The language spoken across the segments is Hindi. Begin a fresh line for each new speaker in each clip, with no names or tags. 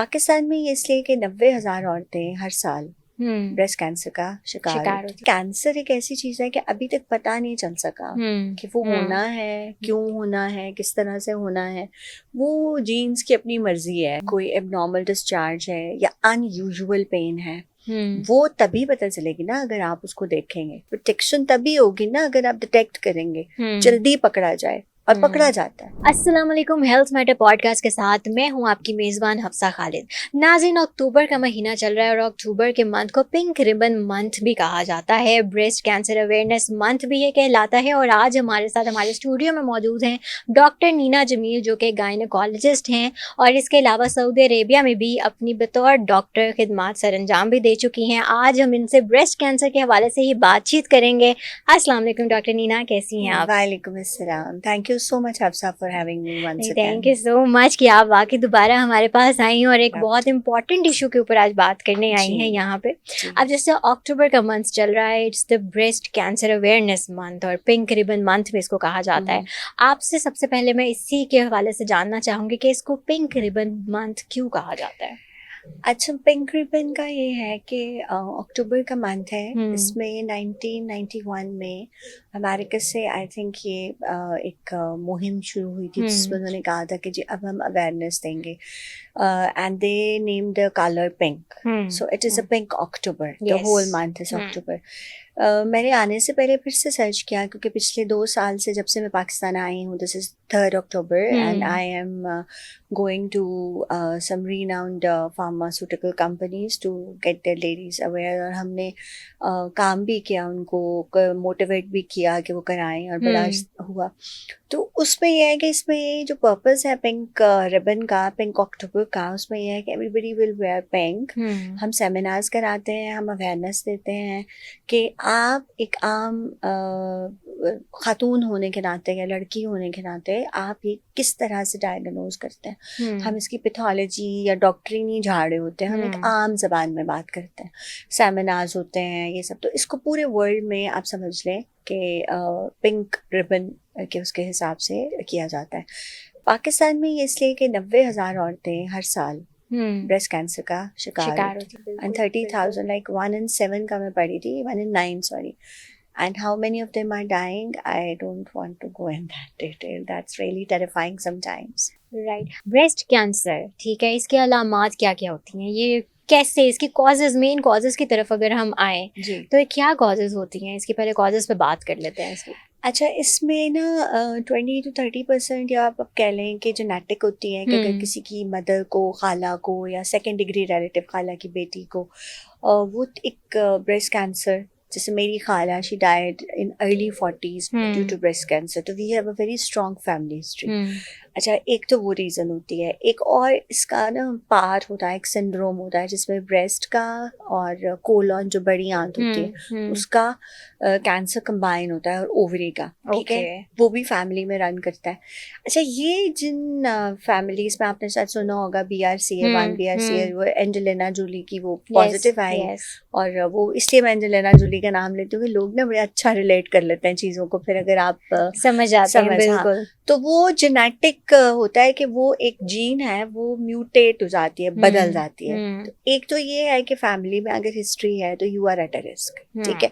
पाकिस्तान में ये इसलिए कि 90,000 औरतें हर साल ब्रेस्ट कैंसर का शिकार होती हैं। कैंसर एक ऐसी चीज़ है कि अभी तक पता नहीं चल सका कि वो होना है, क्यों होना है, किस तरह से होना है। वो जीन्स की अपनी मर्जी है। कोई एबनॉर्मल डिस्चार्ज है या अनयूजुअल पेन है, वो तभी पता चलेगी ना अगर आप उसको देखेंगे। प्रोटेक्शन तभी होगी ना अगर आप डिटेक्ट करेंगे, जल्दी पकड़ा जाए और पकड़ा जाता है।
अस्सलाम वालेकुम, हेल्थ मैटर पॉडकास्ट के साथ मैं हूं आपकी मेज़बान हफ्सा खालिद। नाज़रीन, अक्टूबर का महीना चल रहा है और अक्टूबर के मंथ को पिंक रिबन मंथ भी कहा जाता है, ब्रेस्ट कैंसर अवेयरनेस मंथ भी ये कहलाता है। और आज हमारे साथ हमारे स्टूडियो में मौजूद हैं डॉक्टर नीना जमील, जो कि गायनेकोलॉजिस्ट हैं और इसके अलावा सऊदी अरेबिया में भी अपनी बतौर डॉक्टर खिदमात सर अंजाम भी दे चुकी हैं। आज हम इनसे ब्रेस्ट कैंसर के हवाले से ही बातचीत करेंगे। अस्सलाम वालेकुम डॉक्टर नीना, कैसी हैं आप?
वालेकुम अस्सलाम। Thank you so much Hafsa for having me once again.
Thank you so much कि आप वाकई दोबारा हमारे पास आई और एक बहुत इंपॉर्टेंट इशू के ऊपर आज बात करने आई हैं यहाँ पे। अब जैसे अक्टूबर का मंथ चल रहा है, it's the breast cancer awareness month और पिंक रिबन मंथ भी इसको कहा जाता है। आपसे सबसे पहले मैं इसी के हवाले से जानना चाहूँगी कि इसको पिंक रिबन मंथ क्यों कहा जाता है?
अच्छा, पिंक रिबन का ये है कि अक्टूबर का मंथ है। इसमें 1991 में अमेरिका से आई थिंक ये एक मुहिम शुरू हुई थी जिसमें उन्होंने कहा था कि जी अब हम अवेयरनेस देंगे and they named the colour pink, so it is a pink October, the whole month is October. मैंने आने से पहले फिर से सर्च किया क्योंकि पिछले 2 साल से जब से मैं पाकिस्तान आई हूँ, this is 3rd October and I am going to some renowned pharmaceutical companies to get their ladies aware। और हमने काम भी किया, उनको मोटिवेट भी किया कि वो कराएं और बड़ा हुआ। तो उसमें यह है कि इसमें जो पर्पस है पिंक रिबन का, पिंक अक्टूबर का, उसमें यह है कि एवरीबडी विल वेयर पिंक। हम सेमिनार्स कराते हैं, हम अवेयरनेस देते हैं कि आप एक आम खातून होने के नाते या लड़की होने के नाते आप ये किस तरह से डायग्नोज करते हैं। हम इसकी पैथोलॉजी या डॉक्टरी नहीं झाड़े होते हैं, हम एक आम जबान में बात करते हैं। सेमिनार्स होते हैं ये सब, तो इसको पूरे वर्ल्ड में आप समझ लें कि पिंक रिबन के उसके हिसाब से किया जाता है। पाकिस्तान में ये इसलिए कि 90,000 औरतें हर साल ब्रेस्ट कैंसर का शिकार होती हैं एंड 30,000 लाइक 1 in 7 का मैं पढ़ी थी, 1 in 9 sorry. And how many of them are dying? I don't want to go in that detail. That's really terrifying sometimes.
Right. Breast cancer, ठीक है, इसके अलामात क्या क्या होती हैं? ये कैसे, इसकी कॉजेज, मेन कॉजेज की तरफ अगर हम आए तो ये क्या कॉजेज होती हैं? इसकी पहले कॉजेज पे बात कर लेते हैं इसकी।
अच्छा, इसमें ना 20 to 30% या आप कह लें कि जेनेटिक होती है कि अगर किसी की मदर को, खाला को या सेकेंड डिग्री रिलेटिव खाला की बेटी को वो एक ब्रेस्ट कैंसर, जैसे मेरी खाला, she died in early 40s due to breast cancer, तो we have a very strong family history. अच्छा, एक तो वो रीज़न होती है। एक और इसका ना पार्ट होता है, एक सिंड्रोम होता है जिसमें ब्रेस्ट का और कोलन जो बड़ी आंत होती है उसका कैंसर कंबाइन होता है और ओवरी का, ठीक है, वो भी फैमिली में रन करता है। अच्छा, ये जिन फैमिलीज में आपने शायद सुना होगा BRCA1 BRCA, वो एंजेलिना जूली की वो पॉजिटिव आई और वो इसलिए मैं एंजेलिना जूली का नाम लेती हूँ कि लोग ना बड़े अच्छा रिलेट कर लेते हैं चीज़ों को, फिर अगर आप
समझ आते हैं बिल्कुल।
तो वो जेनेटिक होता है कि वो एक जीन है, वो म्यूटेट हो जाती है, बदल जाती है। तो एक तो ये है कि फैमिली में अगर हिस्ट्री है तो you are at a risk, ठीक है।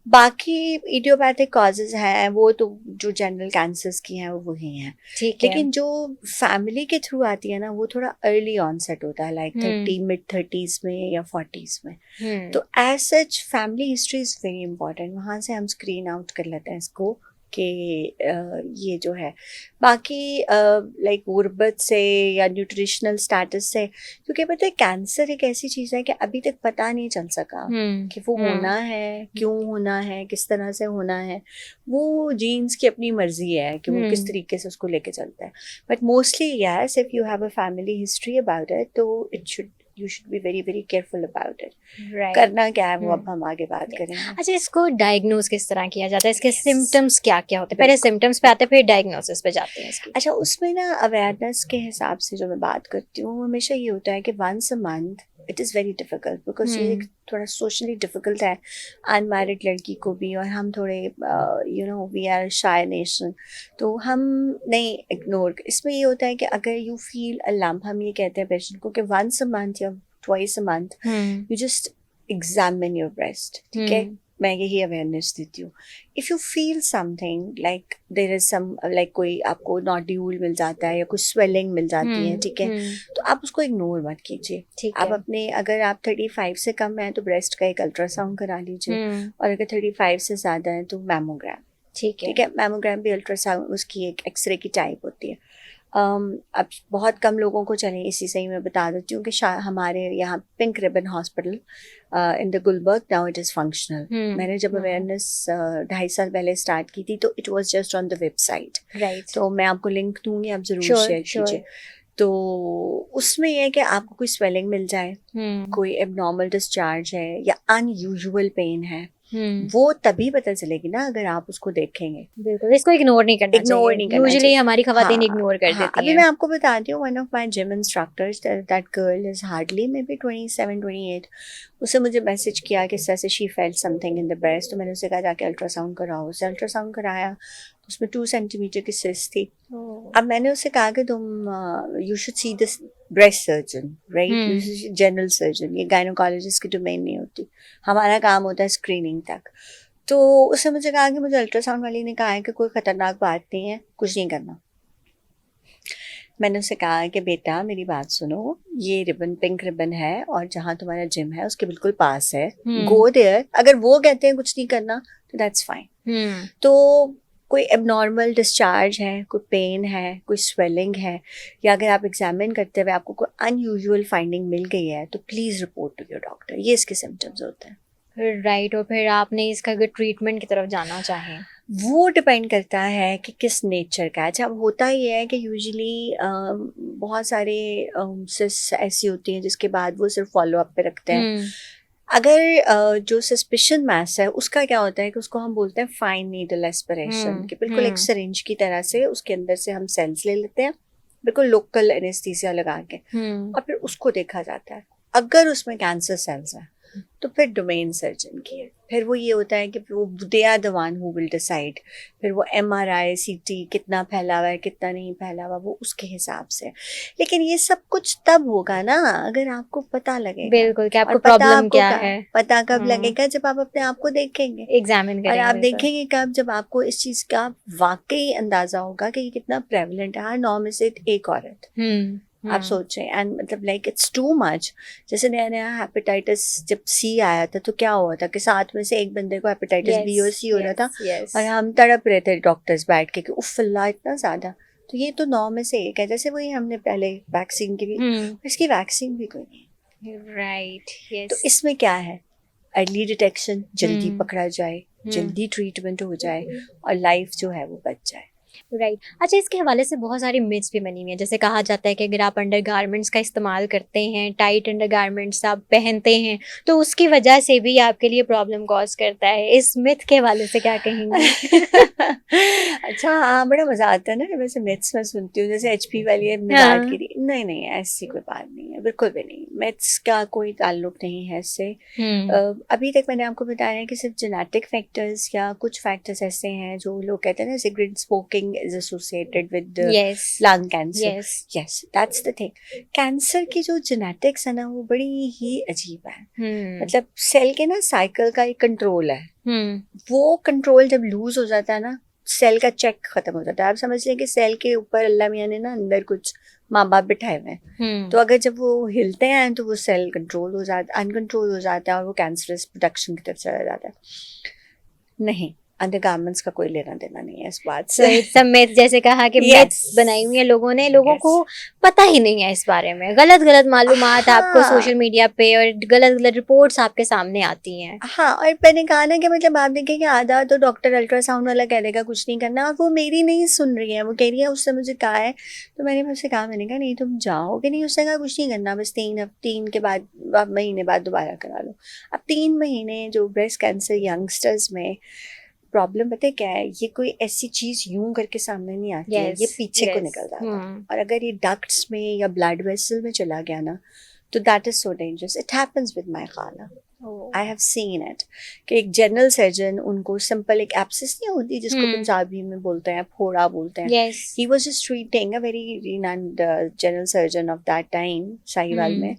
बाकी इडियोपैथिक कॉजेज हैं, वो तो जो जनरल कैंसर्स की हैं वो वही हैं, लेकिन जो फैमिली के थ्रू आती है ना वो थोड़ा अर्ली ऑनसेट होता है, लाइक मिड 30s में या 40s में। तो as such family history is very important, वहाँ से हम स्क्रीन आउट कर लेते हैं इसको कि ये जो है। बाकी लाइक गुर्बत से या न्यूट्रिशनल स्टेटस से, क्योंकि पता है कैंसर एक ऐसी चीज़ है कि अभी तक पता नहीं चल सका कि वो होना है, क्यों होना है, किस तरह से होना है। वो जीन्स की अपनी मर्जी है कि वो किस तरीके से उसको लेके चलता है। But mostly yes, if you have a family history about it तो you should be very very careful about it.
Right.
करना क्या है वो अब हम आगे बात करेंगे।
अच्छा, इसको डायग्नोज किस तरह किया जाता है? इसके सिम्टम्स क्या क्या होते हैं? पहले सिम्टम्स पे आते हैं फिर डायग्नोसिस पे जाते हैं इसकी।
अच्छा, उसमें ना अवेयरनेस के हिसाब से जो मैं बात करती हूँ हमेशा ये होता है कि 1 a month it is very difficult because ये थोड़ा सोशली डिफ़िकल्ट है अनमैरिड लड़की को भी, और हम थोड़े वी आर शाय नेशन, तो हम नहीं इग्नोर। इसमें ये होता है कि अगर यू फील अ लम्प, हम ये कहते हैं पेशेंट को कि वंस अ मंथ या twice a month you just examine your breast, ठीक है। मैं यही अवेयरनेस देती हूँ। If you feel something like there is some like कोई आपको नोड्यूल मिल जाता है या कुछ स्वेलिंग मिल जाती है, ठीक है, तो आप उसको इग्नोर मत कीजिए। आप अपने, अगर आप 35 से कम है तो ब्रेस्ट का एक अल्ट्रासाउंड करा लीजिए, और अगर 35 से ज़्यादा है तो मैमोग्राम, ठीक है। मैमोग्राम भी अल्ट्रासाउंड, उसकी एक एक्सरे की टाइप होती है। अब बहुत कम लोगों को चले, इसी से ही मैं बता देती हूँ कि हमारे यहाँ pink ribbon hospital in the Gulberg, now it is functional. मैंने जब अवेयरनेस 2.5 साल पहले स्टार्ट की थी तो it was just on the website, right. तो मैं आपको लिंक दूंगी, आप जरूर शेयर कीजिए। तो उसमें यह है कि आपको कोई स्वेलिंग मिल जाए, कोई एबनॉर्मल डिस्चार्ज है या अनयूजुअल पेन है, वो तभी पता चलेगी ना अगर आप उसको देखेंगे।
बिल्कुल, इसको इग्नोर नहीं करना चाहिए। यूजुअली हमारी खवातीन इग्नोर कर देती हैं।
अभी मैं आपको बताती हूँ, one of my gym instructors, that girl is hardly may be 27-28, उससे मुझे मैसेज किया कि सर से she felt something in the breast, तो मैंने उसे कहा जाके अल्ट्रासाउंड कराओ। उसे अल्ट्रासाउंड कराया, उसमें 2 सेंटीमीटर की सिस्ट थी। अब मैंने उससे कहा कि तुम you should see this breast surgeon, right, general surgeon, ये गायनोकोलॉजिस्ट की डोमेन नहीं होती, हमारा काम होता है स्क्रीनिंग तक। तो उसने मुझे कहा कि मुझे अल्ट्रासाउंड वाली ने कहा है कि कोई ख़तरनाक बात नहीं है, कुछ नहीं करना। मैंने उसे कहा कि बेटा मेरी बात सुनो, ये रिबन पिंक रिबन है और जहाँ तुम्हारा जिम है उसके बिल्कुल पास है, गो देयर। अगर वो कहते हैं कुछ नहीं करना तो दैट्स फाइन। तो कोई एबनॉर्मल डिस्चार्ज है, कोई पेन है, कोई स्वेलिंग है, या अगर आप एग्जामिन करते हुए आपको कोई अनयूजुअल फाइंडिंग मिल गई है तो please report to your doctor. ये इसके सिम्टम्स होते हैं,
राइट। और फिर आपने इसका अगर ट्रीटमेंट की तरफ जाना चाहें,
वो डिपेंड करता है कि किस नेचर का है। अच्छा, अब होता ही है कि यूजुअली बहुत सारे सिस ऐसी होती हैं जिसके बाद वो सिर्फ फॉलो अप पे रखते हैं। अगर जो सस्पिशन मास है उसका क्या होता है कि उसको हम बोलते हैं फाइन नीडल एस्पिरेशन, कि बिल्कुल एक सिरिंज की तरह से उसके अंदर से हम सेल्स ले लेते हैं, बिल्कुल लोकल एनेस्थीसिया लगा के, और फिर उसको देखा जाता है। अगर उसमें कैंसर सेल्स हैं तो फिर डोमेन सर्जन की है। फिर वो ये होता है कि वो they are the one who will decide. फिर वो MRI CT कितना फैला हुआ है कितना नहीं फैला हुआ, वो उसके हिसाब से। लेकिन ये सब कुछ तब होगा ना अगर आपको पता लगेगा,
बिल्कुल, कि आपको प्रॉब्लम क्या है।
पता कब लगेगा? जब आप अपने आप को देखेंगे,
एग्जामिन करेंगे।
और आप देखेंगे कब? जब आपको इस चीज़ का वाकई अंदाजा होगा कि ये कितना प्रेवलेंट है। हर 9 में से एक औरत, आप सोचें, एंड मतलब लाइक इट्स टू मच। जैसे नया नया हेपेटाइटिस जब C आया था तो क्या हुआ था कि 7 में से एक बंदे को हेपेटाइटिस B और C हो रहा था, और हम तड़प रहे थे डॉक्टर्स बैठ के कि उफ अल्लाह इतना ज़्यादा। तो ये तो 9 में से एक है। जैसे वही हमने पहले वैक्सीन की भी, इसकी वैक्सीन भी कोई नहीं,
राइट।
तो इसमें क्या है? अर्ली डिटेक्शन, जल्दी पकड़ा जाए, जल्दी ट्रीटमेंट हो जाए और लाइफ जो है वो बच जाए।
राइट। अच्छा, इसके हवाले से बहुत सारी मिथ्स भी बनी हुई हैं। जैसे कहा जाता है कि अगर आप अंडर गारमेंट्स का इस्तेमाल करते हैं, टाइट अंडर गारमेंट्स आप पहनते हैं, तो उसकी वजह से भी आपके लिए प्रॉब्लम कॉज करता है। इस मिथ के हवाले से क्या कहेंगे?
अच्छा, हाँ, बड़ा मजा आता है ना वैसे मिथ्स मैं सुनती हूँ। जैसे HP वाली हमने बात की थी, नहीं नहीं ऐसी कोई बात नहीं है, बिल्कुल भी नहीं। मिथ्स का कोई ताल्लुक नहीं है इससे। अभी तक मैंने आपको बताया है कि सिर्फ जेनेटिक फैक्टर्स या कुछ फैक्टर्स ऐसे हैं जो लोग कहते हैं ना, cigarette smoking is associated with lung cancer. Yes, that's the thing. Cancer की जो जेनेटिक्स है ना वो बड़ी ही अजीब है। मतलब सेल के ना साइकिल का एक कंट्रोल है, वो कंट्रोल जब लूज हो जाता है ना, सेल का चेक खत्म हो जाता है। आप समझ लें कि सेल के ऊपर अल्लाह मियाँ ने ना अंदर कुछ माँ बाप बिठाए हुए हैं, तो अगर जब वो हिलते हैं तो वो सेल कंट्रोल हो जाता, अनकंट्रोल हो जाता है और वो कैंसरस प्रोडक्शन की तरफ चला जाता है। नहीं, अंडरगारमेंट्स का कोई लेना देना नहीं है इस बात से।
सब मिथ, जैसे कहा कि मिथ्स बनाई हुई है लोगों ने, लोगों को पता ही नहीं है इस बारे में। गलत गलत मालूमात आपको सोशल मीडिया पे और गलत गलत रिपोर्ट्स आपके सामने आती हैं।
हाँ, और मैंने कहा ना कि मतलब आप देखें कि आधा तो डॉक्टर अल्ट्रासाउंड वाला कह देगा कुछ नहीं करना, और वो मेरी नहीं सुन रही है। वो कह रही है उससे मुझे कहा है, तो मैंने उससे कहा, मैंने कहा नहीं तुम जाओगे नहीं। उसने कहा कुछ नहीं करना, बस 3 के बाद महीने बाद दोबारा करा लो। अब 3 महीने जो ब्रेस्ट कैंसर यंगस्टर्स में प्रॉब्लम पता है क्या है, ये कोई ऐसी चीज यूं करके सामने नहीं आती है, ये पीछे को निकल जाता है। और अगर ये डक्ट्स में या ब्लड वेसल में चला गया ना तो that is so dangerous. It happens with my खाला. आई हैव सीन इट कि एक जनरल सर्जन, उनको सिंपल एक एब्सिस नहीं होती जिसको पंजाबी में बोलते हैं, फोड़ा बोलते हैं.
Yes.
He was just treating a very renowned general surgeon of that time, Sahiwal में.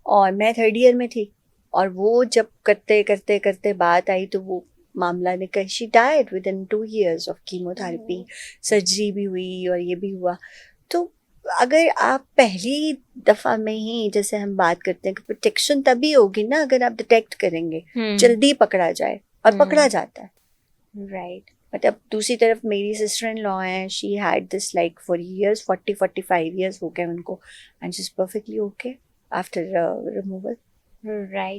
और मैं 3rd year में थी. और वो जब करते करते करते बात आई तो वो मामला निकल. She died with in 2 years of chemotherapy. Surgery भी हुई और ये भी हुआ. तो अगर आप पहली दफा में ही, जैसे हम बात करते हैं कि प्रोटेक्शन तभी होगी ना अगर आप डिटेक्ट करेंगे, जल्दी पकड़ा जाए. और पकड़ा जाता है.
Right.
मतलब दूसरी तरफ मेरी सिस्टर इन लॉ है. She had this like for years, 40-45 years हो गए उनको. And she is perfectly okay after removal.
Right.